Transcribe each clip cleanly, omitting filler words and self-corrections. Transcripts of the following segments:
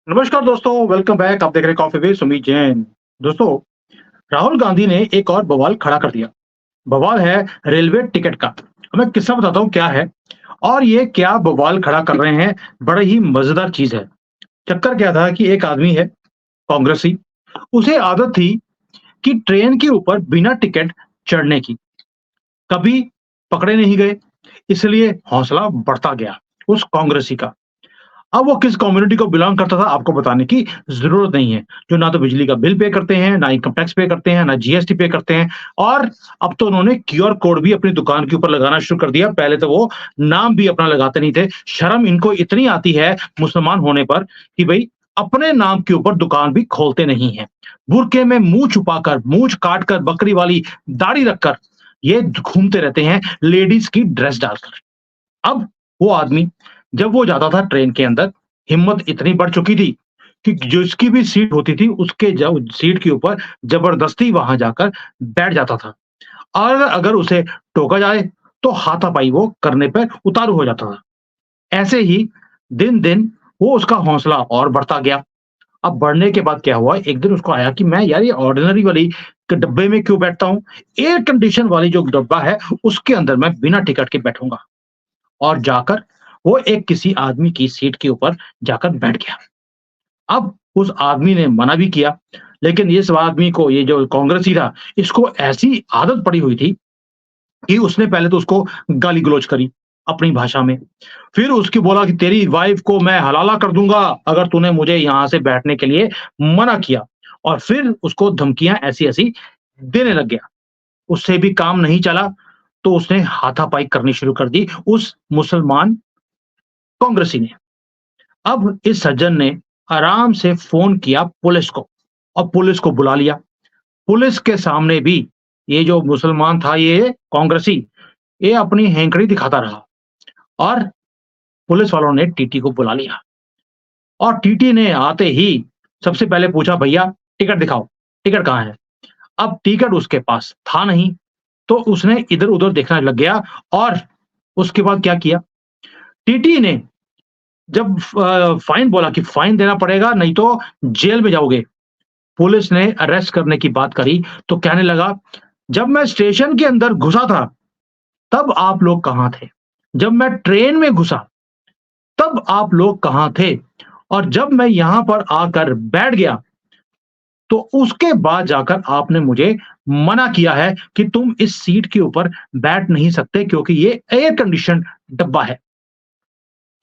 नमस्कार दोस्तों, welcome back. आप देख रहे हैं कॉफी विद सुमित जैन। दोस्तों, राहुल गांधी ने एक और बवाल खड़ा कर दिया। बवाल है रेलवे टिकट का। अब मैं किस्सा बताता हूँ क्या है और ये क्या बवाल खड़ा कर रहे हैं। बड़ी ही मजेदार चीज है। चक्कर क्या था कि एक आदमी है, कांग्रेसी। उसे आदत थी कि ट्रेन के ऊपर बिना टिकट चढ़ने की। कभी पकड़े नहीं गए, इसलिए हौसला बढ़ता गया उस कांग्रेसी का। अब वो किस कम्युनिटी को बिलॉन्ग करता था आपको बताने की ज़रूरत नहीं है, जो ना तो बिजली का बिल पे करते हैं, ना इनकम टैक्स पे करते हैं, ना जीएसटी पे करते हैं। और अब तो उन्होंने क्यूआर कोड भी अपनी दुकान के ऊपर लगाना शुरू कर दिया। पहले तो वो नाम भी अपना लगाते नहीं थे। शर्म इनको इतनी आती है मुसलमान होने पर कि भई अपने नाम के ऊपर दुकान भी खोलते नहीं हैं। बुर्के में मुँह छुपाकर, मूंछ काटकर, बकरी वाली दाढ़ी रखकर ये घूमते रहते हैं लेडीज़ की ड्रेस डालकर। अब वो आदमी जब वो जाता था ट्रेन के अंदर, हिम्मत इतनी बढ़ चुकी थी कि जिसकी भी सीट होती थी उसके सीट के ऊपर जबरदस्ती वहां जाकर बैठ जाता था। और अगर उसे टोका जाए तो हाथापाई वो करने पर उतारू हो जाता था। ऐसे ही दिन दिन वो उसका हौसला और बढ़ता गया। अब बढ़ने के बाद क्या हुआ, एक दिन उसको आया कि मैं यार ये ऑर्डिनरी वाली डब्बे में क्यों बैठता हूँ। एयर कंडीशन वाली जो डब्बा है उसके अंदर मैं बिना टिकट के बैठूंगा। और जाकर वो एक किसी आदमी की सीट के ऊपर जाकर बैठ गया। अब उस आदमी ने मना भी किया, लेकिन इस आदमी को, ये जो कांग्रेसी था, इसको ऐसी आदत पड़ी हुई थी कि उसने पहले तो उसको गाली-गलौज करी अपनी भाषा में। फिर उसकी बोला कि तेरी वाइफ को मैं हलाला कर दूँगा अगर तूने मुझे यहाँ से बैठने के लिए मना किया। और फिर उसको धमकियाँ ऐसी-ऐसी देने लग गया। उससे भी काम नहीं चला तो उसने हाथापाई करनी शुरू कर दी उस मुसलमान कांग्रेसी ने। अब इस सज्जन ने आराम से फ़ोन किया पुलिस को और पुलिस को बुला लिया। पुलिस के सामने भी ये जो मुसलमान था, ये कांग्रेसी, ये अपनी हैंकड़ी दिखाता रहा। और पुलिस वालों ने टीटी को बुला लिया और टीटी ने आते ही सबसे पहले पूछा, भैया टिकट दिखाओ, टिकट कहाँ है? अब टिकट उसके पास था नहीं, तो उसने इधर-उधर देखने लग गया। और उसके बाद क्या किया, टीटी ने जब फाइन बोला कि फाइन देना पड़ेगा नहीं तो जेल में जाओगे। पुलिस ने अरेस्ट करने की बात करी तो कहने लगा, जब मैं स्टेशन के अंदर घुसा था तब आप लोग कहाँ थे? जब मैं ट्रेन में घुसा तब आप लोग कहाँ थे? और जब मैं यहाँ पर आकर बैठ गया तो उसके बाद जाकर आपने मुझे मना किया है कि तुम इस सीट के ऊपर बैठ नहीं सकते क्योंकि ये एयर कंडीशन डब्बा है।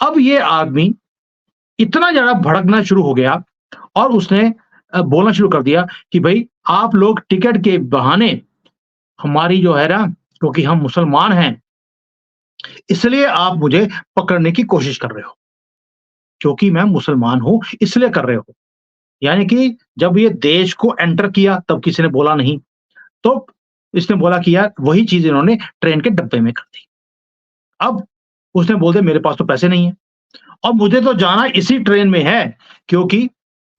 अब ये आदमी इतना ज़्यादा भड़कना शुरू हो गया और उसने बोलना शुरू कर दिया कि भई आप लोग टिकट के बहाने हमारी जो है ना, क्योंकि हम मुसलमान हैं, इसलिए आप मुझे पकड़ने की कोशिश कर रहे हो। क्योंकि मैं मुसलमान हूँ इसलिए कर रहे हो। यानी कि जब ये देश को एंटर किया तब किसी ने बोला नहीं, तो इसने बोला कि यार वही चीज़ इन्होंने ट्रेन के डब्बे में कर दी। अब उसने बोल दिया मेरे पास तो पैसे नहीं है और मुझे तो जाना इसी ट्रेन में है क्योंकि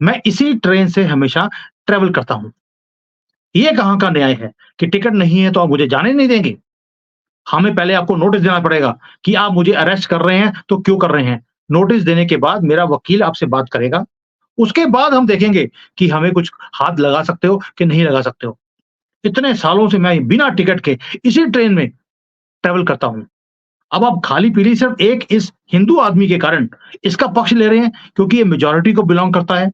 मैं इसी ट्रेन से हमेशा ट्रैवल करता हूँ। ये कहाँ का न्याय है कि टिकट नहीं है तो आप मुझे जाने नहीं देंगे? हमें पहले आपको नोटिस देना पड़ेगा कि आप मुझे अरेस्ट कर रहे हैं तो क्यों कर रहे हैं? नोटिस देने के बाद मेरा वकील आपसे बात करेगा। उसके बाद हम देखेंगे कि हमें कुछ हाथ लगा सकते हो कि नहीं लगा सकते हो। इतने सालों से मैं बिना टिकट के इसी ट्रेन में ट्रैवल करता हूँ। अब आप खाली-पीली सिर्फ़ एक इस हिंदू आदमी के कारण इसका पक्ष ले रहे हैं क्योंकि ये मेजॉरिटी को बिलॉन्ग करता है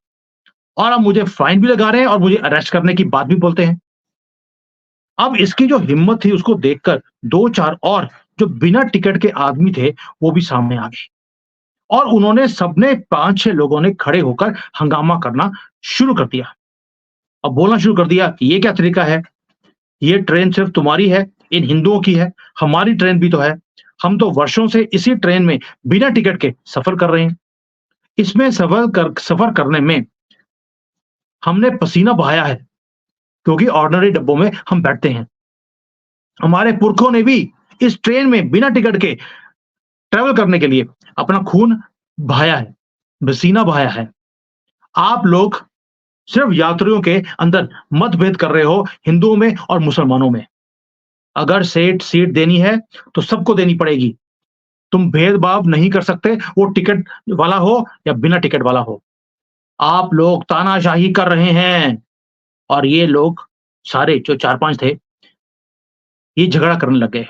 और आप मुझे फाइन भी लगा रहे हैं और मुझे अरेस्ट करने की बात भी बोलते हैं। अब इसकी जो हिम्मत थी उसको देखकर 2-4 और जो बिना टिकट के आदमी थे, वो भी सामने आ गए और उन्होंने सबने 5-6 लोगों ने खड़े होकर हंगामा करना शुरू कर दिया। अब बोलना शुरू कर दिया कि ये क्या तरीका है? ये ट्रेन सिर्फ़ तुम्हारी है, इन हिंदुओं की है, हमारी ट्रेन भी तो है। हम तो वर्षों से इसी ट्रेन में बिना टिकट के सफ़र कर रहे हैं। इसमें सफ़र करने में हमने पसीना बहाया है क्योंकि ऑर्डिनरी डब्बों में हम बैठते हैं। हमारे पुरखों ने भी इस ट्रेन में बिना टिकट के ट्रैवल करने के लिए अपना खून बहाया है, पसीना बहाया है। आप लोग सिर्फ़ यात्रियों के अंदर मतभेद कर रहे हो हिंदुओं में और मुसलमानों में। अगर सीट सीट देनी है तो सबको देनी पड़ेगी। तुम भेदभाव नहीं कर सकते, वो टिकट वाला हो या बिना टिकट वाला हो। आप लोग तानाशाही कर रहे हैं। और ये लोग सारे जो 4-5 थे, ये झगड़ा करने लग गए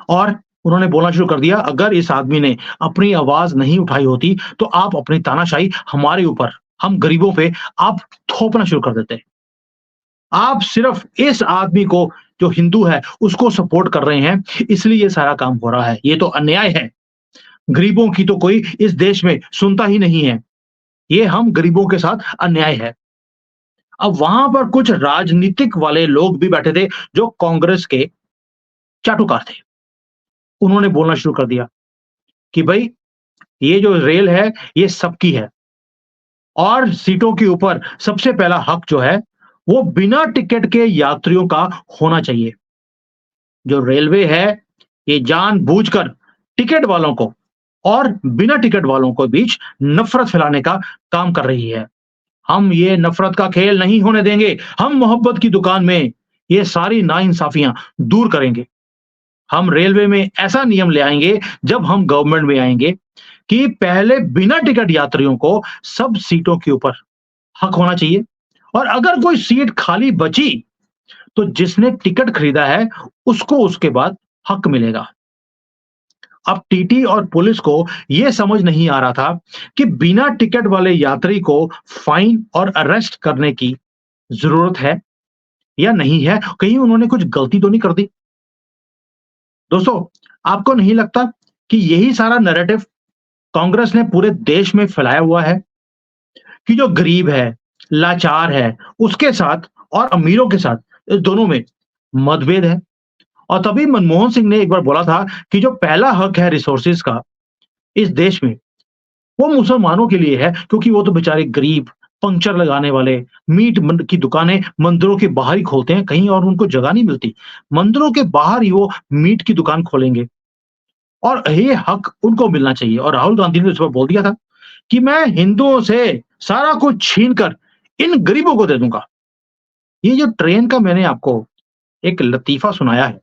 और उन्होंने बोलना शुरू कर दिया, अगर इस आदमी ने अपनी आवाज़ नहीं उठाई होती, तो आप अपनी तानाशाही हमारे ऊपर, हम गरीबों पे आप थोपना शुरू कर देते। आप सिर्फ इस आदमी को जो हिंदू है, उसको सपोर्ट कर रहे हैं, इसलिए ये सारा काम हो रहा है। ये तो अन्याय है। गरीबों की तो कोई इस देश में सुनता ही नहीं है। ये हम गरीबों के साथ अन्याय है। अब वहाँ पर कुछ राजनीतिक वाले लोग भी बैठे थे, जो कांग्रेस के चाटुकार थे। उन्होंने बोलना शुरू कर दिया कि भई ये जो रेल है, ये सबकी है और सीटों के ऊपर सबसे पहला हक जो है, वो बिना टिकट के यात्रियों का होना चाहिए। जो रेलवे है, ये जानबूझकर टिकट वालों को और बिना टिकट वालों के बीच नफ़रत फैलाने का काम कर रही है। हम ये नफ़रत का खेल नहीं होने देंगे। हम मोहब्बत की दुकान में ये सारी नाइंसाफ़ियाँ दूर करेंगे। हम रेलवे में ऐसा नियम ले आएँगे, जब हम गवर्नमेंट में आएँगे, कि पहले बिना टिकट यात्रियों को सब सीटों के ऊपर हक होना चाहिए और अगर कोई सीट खाली बची, तो जिसने टिकट खरीदा है, उसको उसके बाद हक मिलेगा। अब टीटी और पुलिस को यह समझ नहीं आ रहा था कि बिना टिकट वाले यात्री को फाइन और अरेस्ट करने की ज़रूरत है या नहीं है, कहीं उन्होंने कुछ गलती तो नहीं कर दी? दोस्तों, आपको नहीं लगता कि यही सारा नैरेटिव कांग्रेस ने पूरे देश में फैलाया हुआ है कि जो गरीब है, लाचार है, उसके साथ और अमीरों के साथ इस दोनों में मतभेद है। और तभी मनमोहन सिंह ने एक बार बोला था कि जो पहला हक है रिसोर्सेज का इस देश में, वो मुसलमानों के लिए है क्योंकि वो तो बेचारे गरीब, पंक्चर लगाने वाले, मीट मन की दुकानें मंदिरों के बाहर ही खोलते हैं, कहीं और उनको जगह नहीं मिलती। मंदिरों के बाहर ही वो मीट की दुकान खोलेंगे और ये हक उनको मिलना चाहिए। और राहुल गांधी ने उस पर बोल दिया था कि मैं हिंदुओं से सारा कुछ छीन कर इन गरीबों को दे दूंगा। ये जो ट्रेन का मैंने आपको एक लतीफा सुनाया है,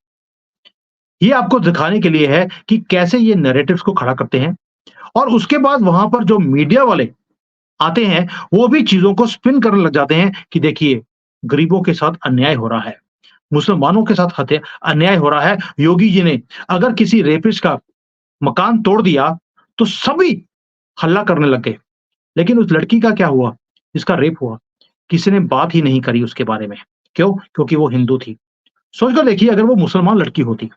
ये आपको दिखाने के लिए है कि कैसे ये नैरेटिव्स को खड़ा करते हैं और उसके बाद वहां पर जो मीडिया वाले आते हैं, वो भी चीजों को स्पिन करने लग जाते हैं कि देखिए, गरीबों के साथ अन्याय हो रहा है, मुसलमानों के साथ हत्या अन्याय हो रहा है। योगी जी ने अगर किसी रेपिस्ट का मकान तोड़ दिया, तो सभी हल्ला करने लग गए। लेकिन उस लड़की का क्या हुआ, जिसका रेप हुआ? किसी ने बात ही नहीं करी उसके बारे में। क्यों? क्योंकि वो हिंदू थी। सोच कर देखिए, अगर वो मुसलमान लड़की होती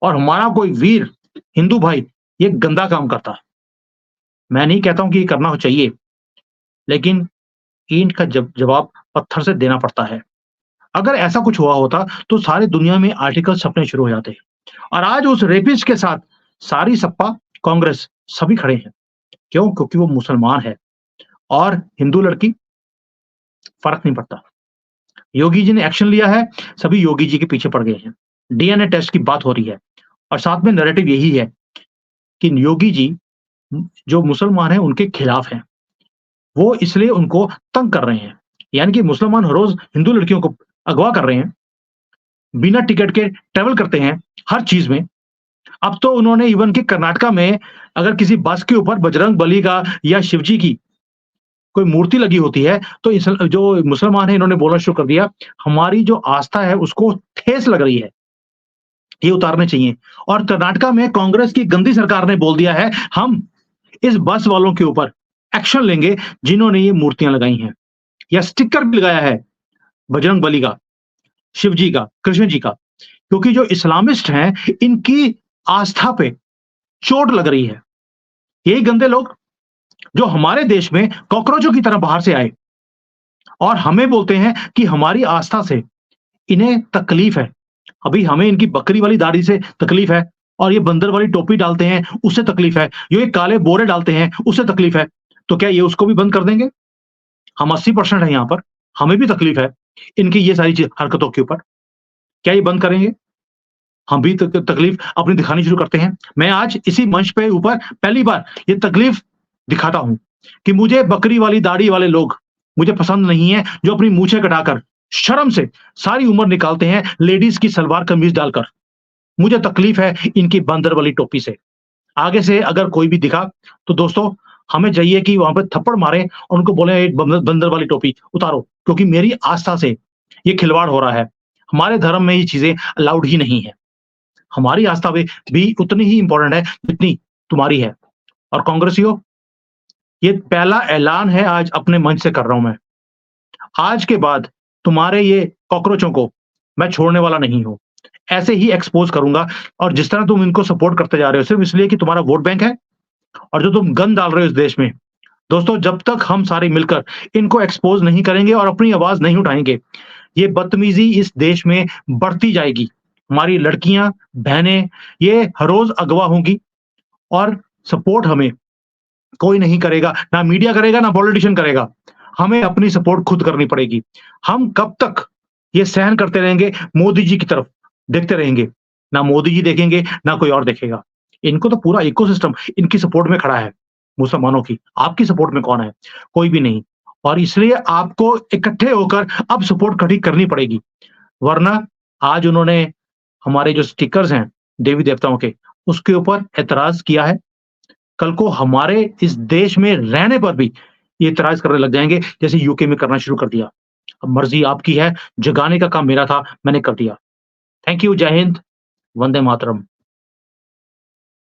और हमारा कोई वीर हिंदू भाई ये गंदा काम करता, मैं नहीं कहता हूं कि ये करना चाहिए, लेकिन ईंट का जवाब पत्थर से देना पड़ता है। अगर ऐसा कुछ हुआ होता, तो सारी दुनिया में आर्टिकल छपने शुरू हो जाते और आज उस रेपिस्ट के साथ सारी सपा, कांग्रेस सभी खड़े हैं। क्यों? क्योंकि वो मुसलमान है और हिंदू लड़की, फर्क नहीं पड़ता। योगी जी ने एक्शन लिया है, सभी योगी जी के पीछे पड़ गए हैं। डीएनए टेस्ट की बात हो रही है और साथ में नैरेटिव यही है कि योगी जी जो मुसलमान हैं उनके खिलाफ हैं। वो इसलिए उनको तंग कर रहे हैं। यानी कि मुसलमान हर रोज हिंदू लड़कियों को अगवा कर रहे हैं, बिना टिकट के ट्रैवल करते हैं हर चीज में। अब तो उन्होंने इवन कि कर्नाटका में अगर किसी बस के ऊपर बजरंग बली का या शिव जी की कोई मूर्ति लगी होती है, तो इस जो मुसलमान है इन्होंने बोलना शुरू कर दिया, हमारी जो आस्था है उसको ठेस लग रही है, ये उतारने चाहिए। और कर्नाटका में कांग्रेस की गंदी सरकार ने बोल दिया है, हम इस बस वालों के ऊपर एक्शन लेंगे जिन्होंने ये मूर्तियां लगाई हैं या स्टिकर भी लगाया है बजरंग बली का, शिव जी का, कृष्ण जी का। क्योंकि जो इस्लामिस्ट हैं, इनकी आस्था पे चोट लग रही है। यही गंदे लोग जो हमारे देश में कॉकरोचों की तरह बाहर से आए और हमें बोलते हैं कि हमारी आस्था से इन्हें तकलीफ है। अभी हमें इनकी बकरी वाली दाढ़ी से तकलीफ है और ये बंदर वाली टोपी डालते हैं, उससे तकलीफ है। ये काले बोरे डालते हैं, उससे तकलीफ है। तो क्या ये उसको भी बंद कर देंगे? हम 80% है यहाँ पर, हमें भी तकलीफ है इनकी ये सारी चीज़ हरकतों के ऊपर। क्या ये बंद करेंगे? हम भी तकलीफ अपनी दिखानी शुरू करते हैं। मैं आज इसी मंच पे ऊपर पहली बार ये तकलीफ दिखाता हूँ कि मुझे बकरी वाली दाढ़ी वाले लोग मुझे पसंद नहीं है, जो अपनी मूछें कटाकर शर्म से सारी उम्र निकालते हैं लेडीज की सलवार कमीज डालकर। मुझे तकलीफ है इनकी बंदर वाली टोपी से। आगे से अगर कोई भी दिखा, तो दोस्तों हमें चाहिए कि वहाँ पे थप्पड़ मारें और उनको बोलें एक बंदर वाली टोपी उतारो, क्योंकि मेरी आस्था से ये खिलवाड़ हो रहा है। हमारे धर्म में ये चीज़ें अलाउड ही नहीं है। हमारी आस्था भी उतनी ही इम्पोर्टेंट है जितनी तुम्हारी है। और कांग्रेसियों, ये पहला ऐलान है आज अपने मंच से कर रहा हूँ मैं। आज के बाद तुम्हारे ये कॉकरोचों को मैं छोड़ने वाला नहीं हूँ। ऐसे ही एक्सपोज़ करूँगा और जिस तरह तुम इनको सपोर्ट करते जा रहे हो सिर्फ़ इसलिए कि तुम्हारा वोट बैंक है और जो तुम गंद डाल रहे हो इस देश में, दोस्तों जब तक हम सारे मिलकर इनको एक्सपोज़ नहीं करेंगे और अपनी आवाज़ नहीं उठाएँगे, ये बदतमीज़ी इस देश में बढ़ती जाएगी। हमारी लड़कियाँ, बहनें ये हर रोज़ अगवा होंगी और सपोर्ट हमें कोई नहीं करेगा, ना मीडिया करेगा, ना पॉलिटिशियन करेगा। हमें अपनी सपोर्ट खुद करनी पड़ेगी। हम कब तक ये सहन करते रहेंगे, मोदी जी की तरफ देखते रहेंगे। ना मोदी जी देखेंगे, ना कोई और देखेगा। इनको तो पूरा इकोसिस्टम इनकी सपोर्ट में खड़ा है, मुसलमानों की। आपकी सपोर्ट में कौन है? कोई भी नहीं। और इसलिए आपको इकट्ठे होकर अब सपोर्ट खड़ी करनी पड़ेगी। वरना आज उन्होंने हमारे जो स्टिकर्स हैं देवी-देवताओं के, उसके ऊपर ऐतराज़ किया है। कल को हमारे इस देश में रहने पर भी ये ऐतराज़ करने लग जाएँगे, जैसे यूके में करना शुरू कर दिया। अब मर्ज़ी आपकी है, जगाने का काम मेरा था, मैंने कर दिया। थैंक यू, जय हिंद, वंदे मातरम।